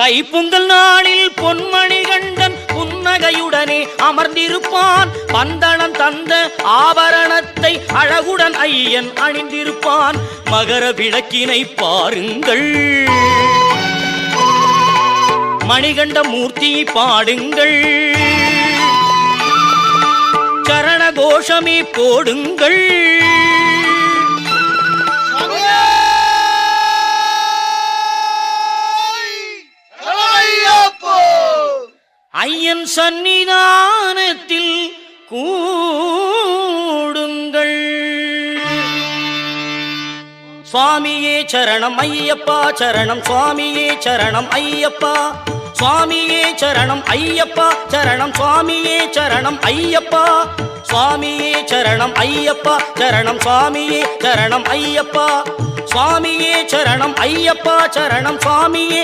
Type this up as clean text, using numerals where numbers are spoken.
தைப்பொங்கல் நாளில் பொன்மணி கண்டன் புன்னகையுடனே அமர்ந்திருப்பான். பந்தளம் தந்த ஆபரணத்தை அழகுடன் ஐயன் அணிந்திருப்பான். மகர விளக்கினை பாருங்கள், மணிகண்ட மூர்த்தியை பாடுங்கள், சரண கோஷமே போடுங்கள். ஐயன் சன்னிதானத்தில் கூடுங்கள். சுவாமியே சரணம் ஐயப்பா சரணம், சுவாமியே சரணம் ஐயப்பா, சுவாமியே சரணம் ஐயப்பா சரணம், சுவாமியே சரணம் ஐயப்பா, சுவாமியே சரணம் ஐயப்பா சரணம், சுவாமியே சரணம் ஐயப்பா, சுவாமியே சரணம் ஐயப்பா சரணம், சுவாமியே